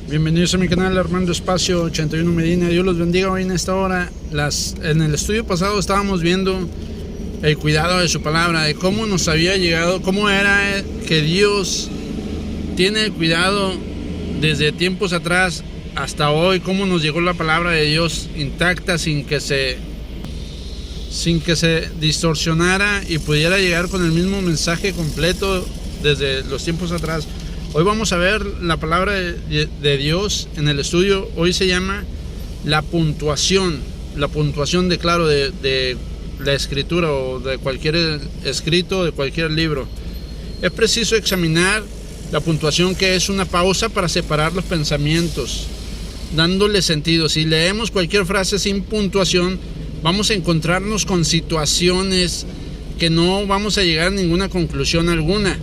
Bienvenidos a mi canal Armando Espacio 81 Medina. Dios los bendiga hoy en esta hora. En el estudio pasado estábamos viendo el cuidado de su palabra, de cómo nos había llegado, cómo era que Dios tiene el cuidado desde tiempos atrás hasta hoy, cómo nos llegó la palabra de Dios intacta sin que se distorsionara y pudiera llegar con el mismo mensaje completo desde los tiempos atrás. Hoy vamos a ver la palabra de Dios en el estudio. Hoy se llama la puntuación de la escritura o de cualquier escrito, de cualquier libro. Es preciso examinar la puntuación, que es una pausa para separar los pensamientos, dándole sentido. Si leemos cualquier frase sin puntuación, vamos a encontrarnos con situaciones que no vamos a llegar a ninguna conclusión alguna.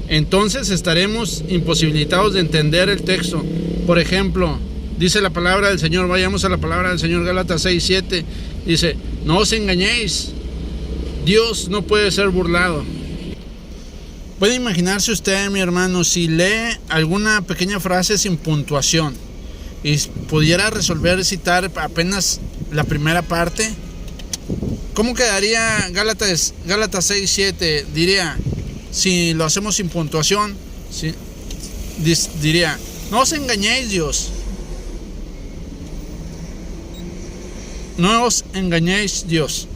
Entonces estaremos imposibilitados de entender el texto. Por ejemplo, dice la palabra del Señor, vayamos a la palabra del Señor, Gálatas 6:7, dice: no os engañéis, Dios no puede ser burlado. Puede imaginarse usted, mi hermano, si lee alguna pequeña frase sin puntuación y pudiera citar apenas la primera parte, ¿cómo quedaría Gálatas 6:7? Diría, si lo hacemos sin puntuación, ¿sí? Diría: no os engañéis, Dios. No os engañéis, Dios.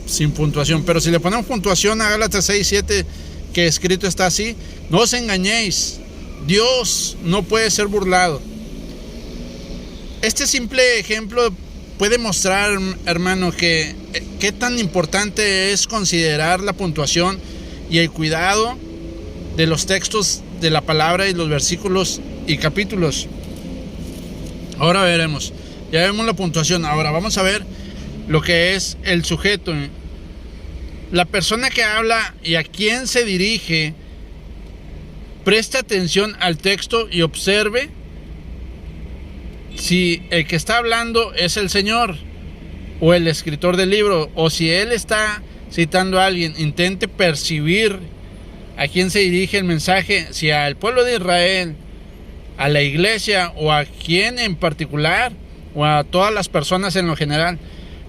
Sin puntuación. Pero si le ponemos puntuación a Gálatas 6:7, que escrito está así: no os engañéis, Dios no puede ser burlado. Este simple ejemplo puede mostrar, hermano, que qué tan importante es considerar la puntuación y el cuidado de los textos de la palabra y los versículos y capítulos. Ahora veremos. Ya vemos la puntuación. Ahora vamos a ver lo que es el sujeto. La persona que habla y a quién se dirige. Preste atención al texto y observe si el que está hablando es el Señor o el escritor del libro, o si él está citando a alguien. Intente percibir a quién se dirige el mensaje, si al pueblo de Israel, a la iglesia, o a quién en particular, o a todas las personas en lo general.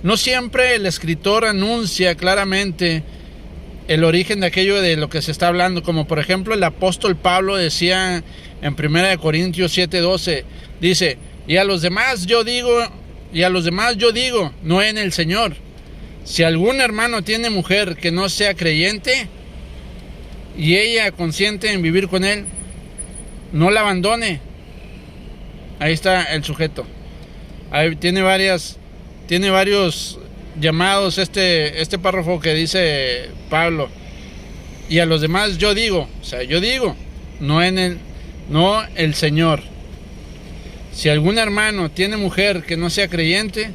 No siempre el escritor anuncia claramente el origen de aquello de lo que se está hablando, como por ejemplo el apóstol Pablo decía en 1 Corintios 7:12, dice: y a los demás yo digo, no en el Señor. Si algún hermano tiene mujer que no sea creyente y ella consiente en vivir con él, no la abandone. Ahí está el sujeto. Ahí tiene varios llamados este párrafo que dice Pablo. Y a los demás yo digo, no el Señor. Si algún hermano tiene mujer que no sea creyente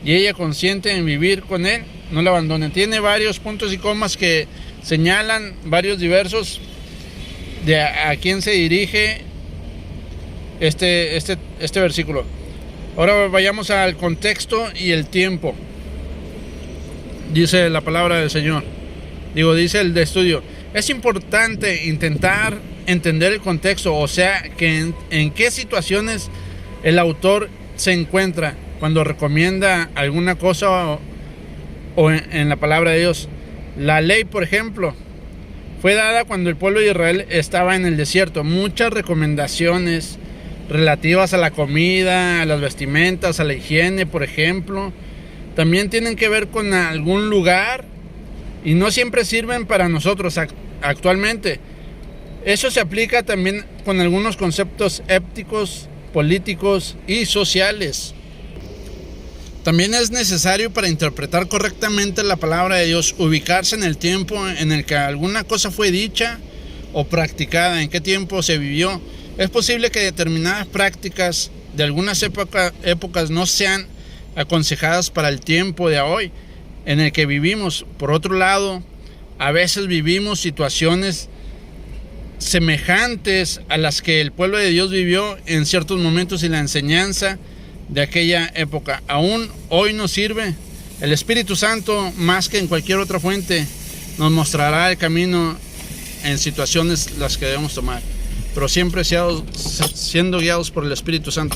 y ella consiente en vivir con él, no la abandone. Tiene varios puntos y comas que señalan varios diversos de a quién se dirige este versículo. Ahora vayamos al contexto y el tiempo. Dice la palabra del Señor. Dice el de estudio: es importante intentar entender el contexto, o sea, que en qué situaciones el autor se encuentra cuando recomienda alguna cosa o en la palabra de Dios. La ley, por ejemplo, fue dada cuando el pueblo de Israel estaba en el desierto. Muchas recomendaciones relativas a la comida, a las vestimentas, a la higiene, por ejemplo, también tienen que ver con algún lugar y no siempre sirven para nosotros actualmente. Eso se aplica también con algunos conceptos éticos, políticos y sociales. También es necesario, para interpretar correctamente la palabra de Dios, ubicarse en el tiempo en el que alguna cosa fue dicha o practicada, en qué tiempo se vivió. Es posible que determinadas prácticas de algunas épocas no sean aconsejadas para el tiempo de hoy en el que vivimos. Por otro lado, a veces vivimos situaciones semejantes a las que el pueblo de Dios vivió en ciertos momentos, y la enseñanza de aquella época aún hoy nos sirve. El Espíritu Santo, más que en cualquier otra fuente, nos mostrará el camino en situaciones las que debemos tomar. pero siempre siendo guiados por el Espíritu Santo.